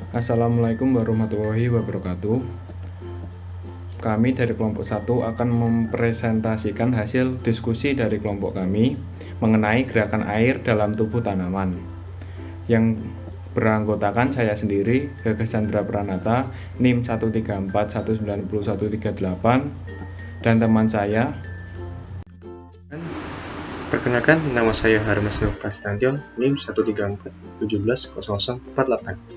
Assalamualaikum warahmatullahi wabarakatuh. Kami dari kelompok 1 akan mempresentasikan hasil diskusi dari kelompok kami mengenai gerakan air dalam tubuh tanaman. Yang beranggotakan saya sendiri, Gagas Chandra Pranata, NIM 134190138, dan teman saya. Perkenalkan, nama saya Harmas Nur Prastantion, NIM 134170048.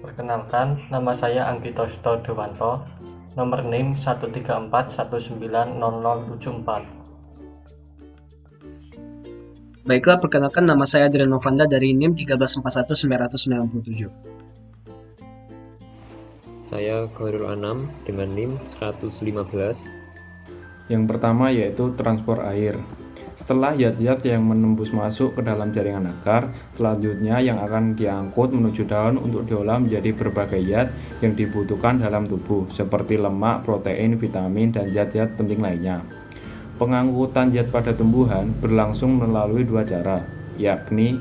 Perkenalkan, nama saya Anggito Dewanto, nomor NIM 134190074. Baiklah, perkenalkan, nama saya Adrian Novanda dari NIM 1341997. Saya Khairul Anam dengan NIM 115. Yang pertama yaitu transport air. Setelah zat-zat yang menembus masuk ke dalam jaringan akar, selanjutnya yang akan diangkut menuju daun untuk diolah menjadi berbagai zat yang dibutuhkan dalam tubuh, seperti lemak, protein, vitamin, dan zat-zat penting lainnya. Pengangkutan zat pada tumbuhan berlangsung melalui dua cara, yakni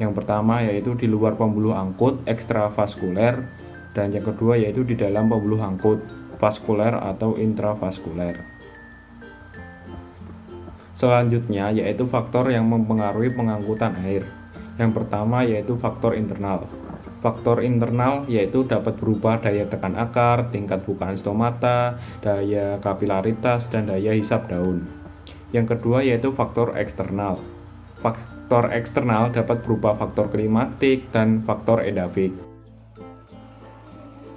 yang pertama yaitu di luar pembuluh angkut ekstravaskuler, dan yang kedua yaitu di dalam pembuluh angkut vaskuler atau intravaskuler. Selanjutnya yaitu faktor yang mempengaruhi pengangkutan air. Yang pertama yaitu faktor internal. Faktor internal yaitu dapat berupa daya tekan akar, tingkat bukaan stomata, daya kapilaritas, dan daya hisap daun. Yang kedua yaitu faktor eksternal. Faktor eksternal dapat berupa faktor klimatik dan faktor edafik.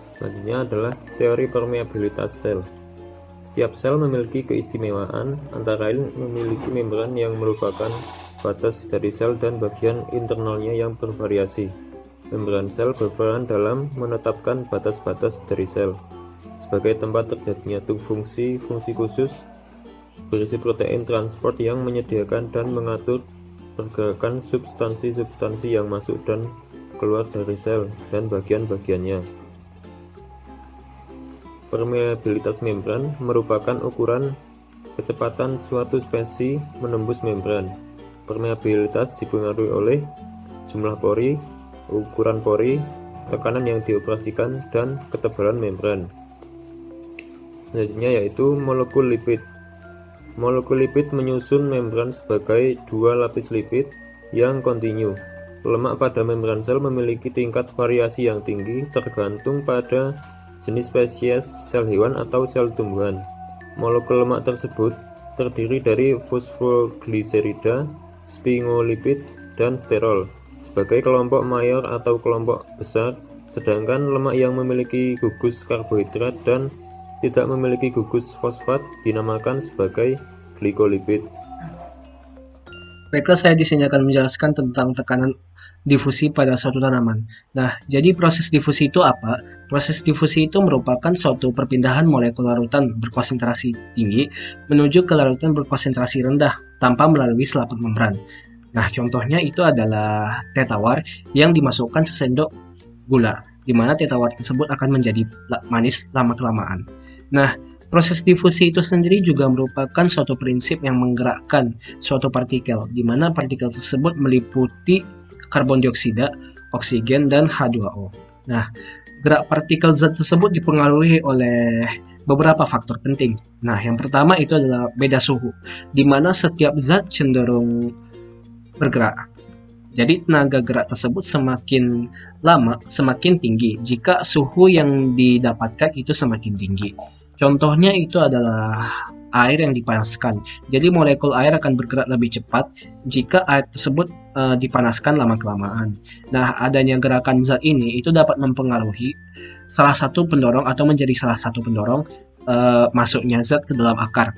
Selanjutnya adalah teori permeabilitas sel. Setiap sel memiliki keistimewaan, antara lain memiliki membran yang merupakan batas dari sel dan bagian internalnya yang bervariasi. Membran sel berperan dalam menetapkan batas-batas dari sel, sebagai tempat terjadinya fungsi khusus berisi protein transport yang menyediakan dan mengatur pergerakan substansi-substansi yang masuk dan keluar dari sel dan bagian-bagiannya. Permeabilitas membran merupakan ukuran kecepatan suatu spesies menembus membran. Permeabilitas dipengaruhi oleh jumlah pori, ukuran pori, tekanan yang dioperasikan, dan ketebalan membran. Selanjutnya yaitu molekul lipid. Molekul lipid menyusun membran sebagai dua lapis lipid yang kontinu. Lemak pada membran sel memiliki tingkat variasi yang tinggi tergantung pada jenis spesies sel hewan atau sel tumbuhan. Molekul lemak tersebut terdiri dari fosfogliserida, sphingolipid, dan sterol sebagai kelompok mayor atau kelompok besar, sedangkan lemak yang memiliki gugus karbohidrat dan tidak memiliki gugus fosfat dinamakan sebagai glikolipid. Baiklah, saya di sini akan menjelaskan tentang tekanan difusi pada suatu tanaman. Nah, jadi proses difusi itu apa? Proses difusi itu merupakan suatu perpindahan molekul larutan berkonsentrasi tinggi menuju ke larutan berkonsentrasi rendah tanpa melalui selaput membran. Nah, contohnya itu adalah teh tawar yang dimasukkan sesendok gula, di mana teh tawar tersebut akan menjadi manis lama-kelamaan. Nah, proses difusi itu sendiri juga merupakan suatu prinsip yang menggerakkan suatu partikel, di mana partikel tersebut meliputi karbon dioksida, oksigen, dan H2O. Nah, gerak partikel zat tersebut dipengaruhi oleh beberapa faktor penting. Nah, yang pertama itu adalah beda suhu, di mana setiap zat cenderung bergerak. Jadi tenaga gerak tersebut semakin lama semakin tinggi jika suhu yang didapatkan itu semakin tinggi. Contohnya itu adalah air yang dipanaskan. Jadi molekul air akan bergerak lebih cepat jika air tersebut dipanaskan lama-kelamaan. Nah, adanya gerakan zat ini itu dapat mempengaruhi salah satu pendorong atau menjadi salah satu pendorong masuknya zat ke dalam akar.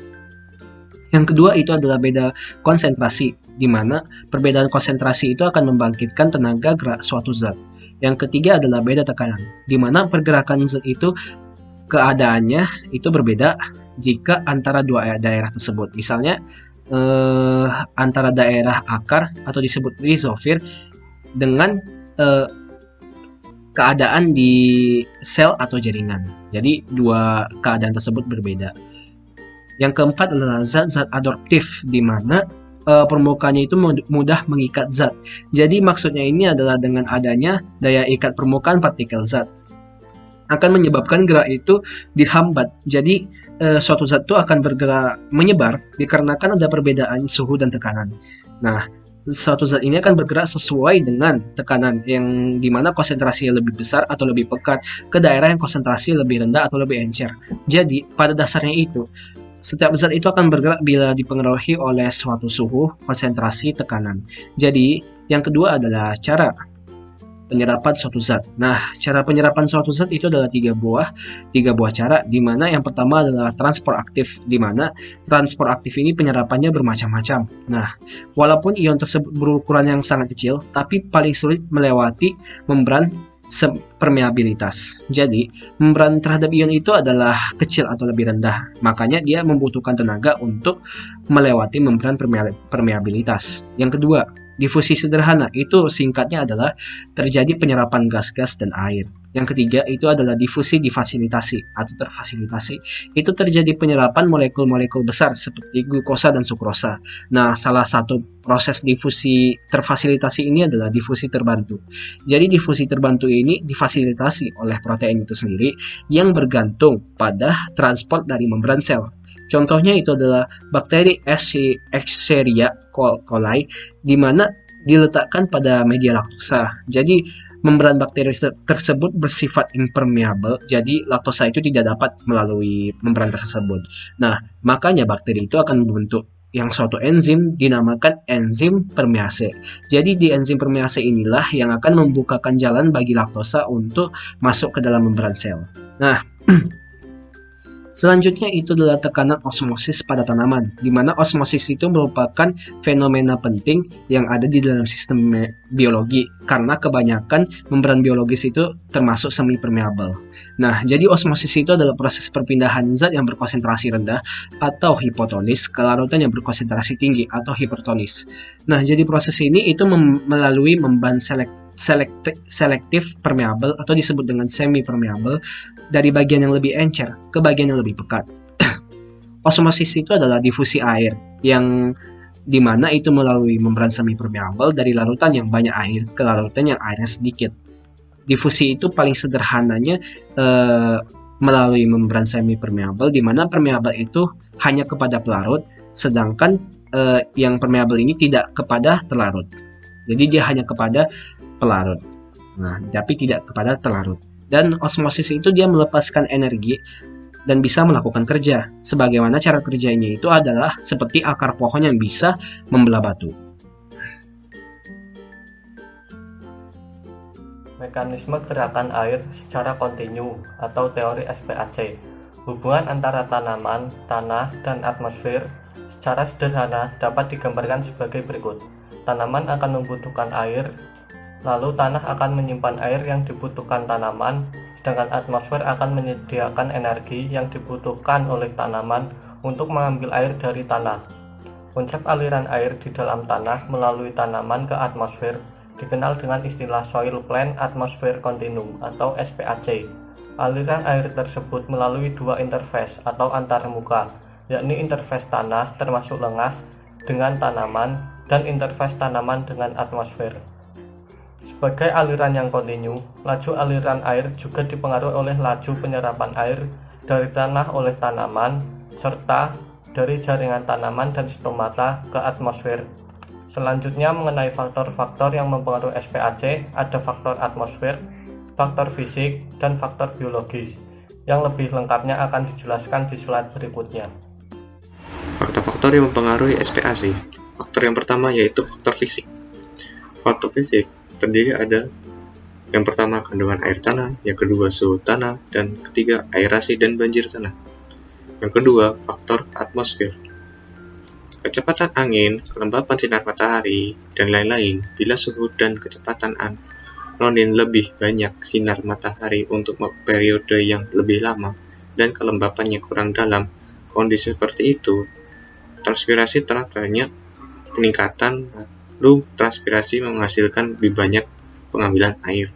Yang kedua itu adalah beda konsentrasi, di mana perbedaan konsentrasi itu akan membangkitkan tenaga gerak suatu zat. Yang ketiga adalah beda tekanan, di mana pergerakan zat itu keadaannya itu berbeda jika antara dua daerah tersebut. Misalnya antara daerah akar atau disebut rizofir dengan keadaan di sel atau jaringan. Jadi dua keadaan tersebut berbeda. Yang keempat adalah zat-zat adsorptif, di mana permukaannya itu mudah mengikat zat. Jadi maksudnya ini adalah dengan adanya daya ikat permukaan partikel zat akan menyebabkan gerak itu dihambat. Jadi suatu zat itu akan bergerak menyebar dikarenakan ada perbedaan suhu dan tekanan. Nah, suatu zat ini akan bergerak sesuai dengan tekanan yang dimana konsentrasinya lebih besar atau lebih pekat ke daerah yang konsentrasi lebih rendah atau lebih encer. Jadi pada dasarnya itu setiap zat itu akan bergerak bila dipengaruhi oleh suatu suhu, konsentrasi, tekanan. Jadi yang kedua adalah cara penyerapan suatu zat. Nah, cara penyerapan suatu zat itu adalah tiga buah cara, di mana yang pertama adalah transport aktif, di mana transport aktif ini penyerapannya bermacam-macam. Nah, walaupun ion tersebut berukuran yang sangat kecil, tapi paling sulit melewati membran permeabilitas. Jadi, membran terhadap ion itu adalah kecil atau lebih rendah. Makanya dia membutuhkan tenaga untuk melewati membran permeabilitas. Yang kedua, difusi sederhana, itu singkatnya adalah terjadi penyerapan gas-gas dan air. Yang ketiga itu adalah difusi difasilitasi atau terfasilitasi. Itu terjadi penyerapan molekul-molekul besar seperti glukosa dan sukrosa. Nah, salah satu proses difusi terfasilitasi ini adalah difusi terbantu. Jadi difusi terbantu ini difasilitasi oleh protein itu sendiri yang bergantung pada transport dari membran sel. Contohnya itu adalah bakteri Escherichia coli, di mana diletakkan pada media laktosa. Jadi membran bakteri tersebut bersifat impermeable, jadi laktosa itu tidak dapat melalui membran tersebut. Nah, makanya bakteri itu akan membentuk yang suatu enzim dinamakan enzim permease. Jadi di enzim permease inilah yang akan membukakan jalan bagi laktosa untuk masuk ke dalam membran sel. Nah, selanjutnya itu adalah tekanan osmosis pada tanaman, di mana osmosis itu merupakan fenomena penting yang ada di dalam sistem biologi, karena kebanyakan membran biologis itu termasuk semi-permeable. Nah, jadi osmosis itu adalah proses perpindahan zat yang berkonsentrasi rendah atau hipotonis ke larutan yang berkonsentrasi tinggi atau hipertonis. Nah, jadi proses ini itu melalui membran selektif permeable atau disebut dengan semi-permeable dari bagian yang lebih encer ke bagian yang lebih pekat. Osmosis itu adalah difusi air yang dimana itu melalui membran semi-permeable dari larutan yang banyak air ke larutan yang airnya sedikit. Difusi itu paling sederhananya melalui membran semi-permeable, di mana permeable itu hanya kepada pelarut, sedangkan yang permeable ini tidak kepada terlarut. Jadi dia hanya kepada pelarut, nah, tapi tidak kepada terlarut. Dan osmosis itu dia melepaskan energi dan bisa melakukan kerja. Sebagaimana cara kerjanya itu adalah seperti akar pohon yang bisa membelah batu. Mekanisme gerakan air secara kontinu atau teori SPAC. Hubungan antara tanaman, tanah, dan atmosfer secara sederhana dapat digambarkan sebagai berikut. Tanaman akan membutuhkan air, lalu tanah akan menyimpan air yang dibutuhkan tanaman, sedangkan atmosfer akan menyediakan energi yang dibutuhkan oleh tanaman untuk mengambil air dari tanah. Konsep aliran air di dalam tanah melalui tanaman ke atmosfer dikenal dengan istilah Soil Plant Atmosphere Continuum atau SPAC. Aliran air tersebut melalui dua interface atau antarmuka, yakni interface tanah termasuk lengas dengan tanaman dan interface tanaman dengan atmosfer. Sebagai aliran yang kontinu, laju aliran air juga dipengaruhi oleh laju penyerapan air dari tanah oleh tanaman, serta dari jaringan tanaman dan stomata ke atmosfer. Selanjutnya mengenai faktor-faktor yang mempengaruhi SPAC, ada faktor atmosfer, faktor fisik, dan faktor biologis. Yang lebih lengkapnya akan dijelaskan di slide berikutnya. Faktor-faktor yang mempengaruhi SPAC. Faktor yang pertama yaitu faktor fisik. Faktor fisik terdiri ada yang pertama kandungan air tanah, yang kedua suhu tanah, dan ketiga aerasi dan banjir tanah. Yang kedua faktor atmosfer. Kecepatan angin, kelembapan sinar matahari, dan lain-lain. Bila suhu dan kecepatan anonin lebih banyak sinar matahari untuk periode yang lebih lama dan kelembapannya kurang dalam, kondisi seperti itu, transpirasi telah banyak peningkatan, lalu transpirasi menghasilkan lebih banyak pengambilan air.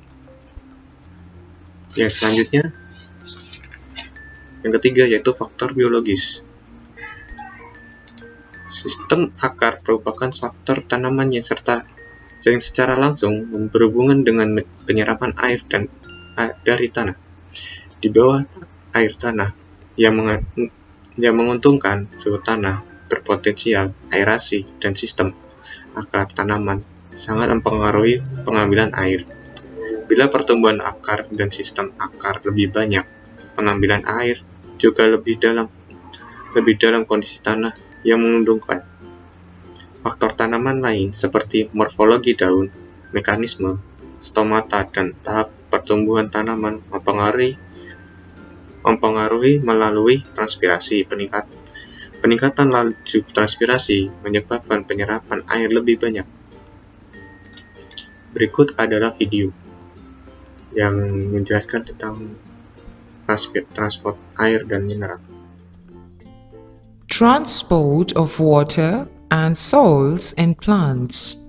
Yang selanjutnya, yang ketiga yaitu faktor biologis. Sistem akar merupakan faktor tanaman yang secara langsung berhubungan dengan penyerapan air dari tanah. Di bawah air tanah yang menguntungkan suhu tanah berpotensial aerasi dan sistem akar tanaman sangat mempengaruhi pengambilan air. Bila pertumbuhan akar dan sistem akar lebih banyak, pengambilan air juga lebih dalam kondisi tanah yang menguntungkan. Faktor tanaman lain seperti morfologi daun, mekanisme, stomata, dan tahap pertumbuhan tanaman mempengaruhi melalui transpirasi. Peningkatan laju transpirasi menyebabkan penyerapan air lebih banyak. Berikut adalah video yang menjelaskan tentang transport air dan mineral. Transport of water and salts in plants.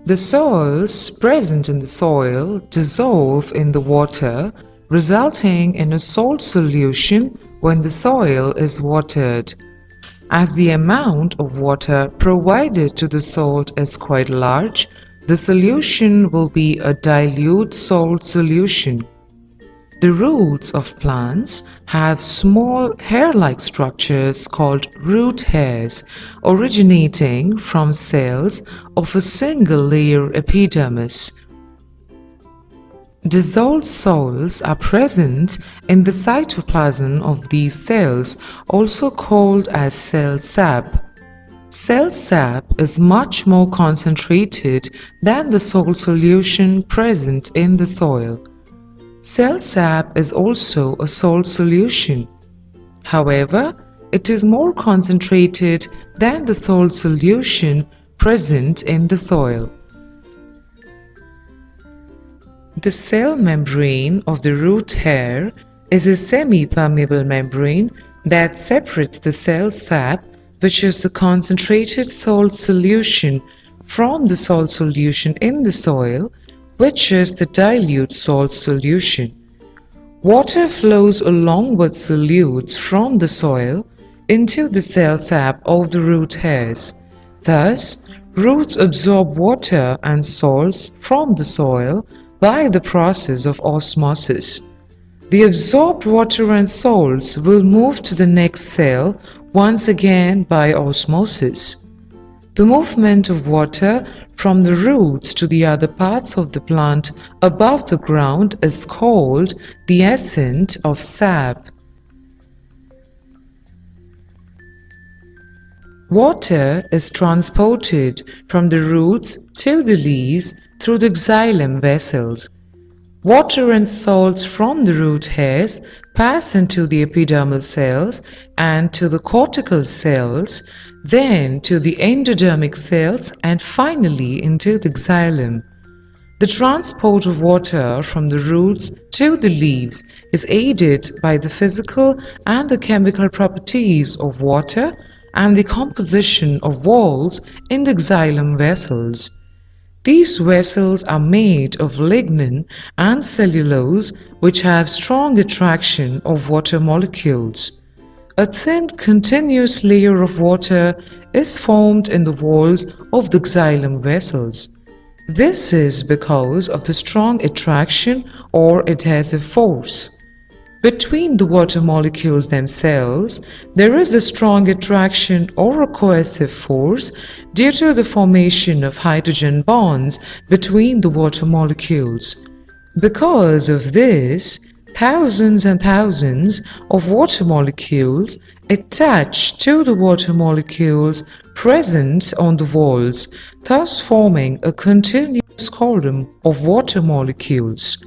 The salts present in the soil dissolve in the water, resulting in a salt solution when the soil is watered. As the amount of water provided to the salt is quite large, the solution will be a dilute salt solution. The roots of plants have small hair-like structures called root hairs, originating from cells of a single-layer epidermis. Dissolved salts are present in the cytoplasm of these cells, also called as cell sap. Cell sap is much more concentrated than the salt solution present in the soil. Cell sap is also a salt solution. However, it is more concentrated than the salt solution present in the soil. The cell membrane of the root hair is a semi-permeable membrane that separates the cell sap, which is the concentrated salt solution, from the salt solution in the soil, which is the dilute salt solution. Water flows along with solutes from the soil into the cell sap of the root hairs. Thus, roots absorb water and salts from the soil by the process of osmosis. The absorbed water and salts will move to the next cell once again by osmosis. The movement of water from the roots to the other parts of the plant above the ground is called the ascent of sap. Water is transported from the roots to the leaves through the xylem vessels. Water and salts from the root hairs pass into the epidermal cells and to the cortical cells, then to the endodermic cells, and finally into the xylem. The transport of water from the roots to the leaves is aided by the physical and the chemical properties of water and the composition of walls in the xylem vessels. These vessels are made of lignin and cellulose, which have strong attraction of water molecules. A thin continuous layer of water is formed in the walls of the xylem vessels. This is because of the strong attraction or adhesive force. Between the water molecules themselves, there is a strong attraction or a coercive force due to the formation of hydrogen bonds between the water molecules. Because of this, thousands and thousands of water molecules attach to the water molecules present on the walls, thus forming a continuous column of water molecules.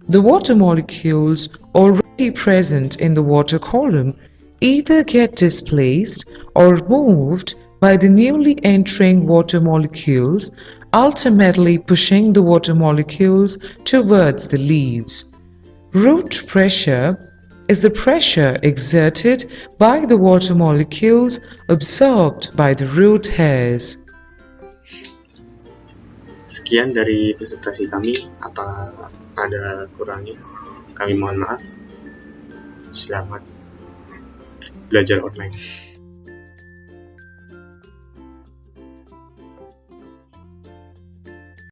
The water molecules already present in the water column either get displaced or moved by the newly entering water molecules, ultimately pushing the water molecules towards the leaves. Root pressure is the pressure exerted by the water molecules absorbed by the root hairs. Sekian dari presentasi kami. Apa ada kurangnya? Kami mohon maaf. Selamat belajar online.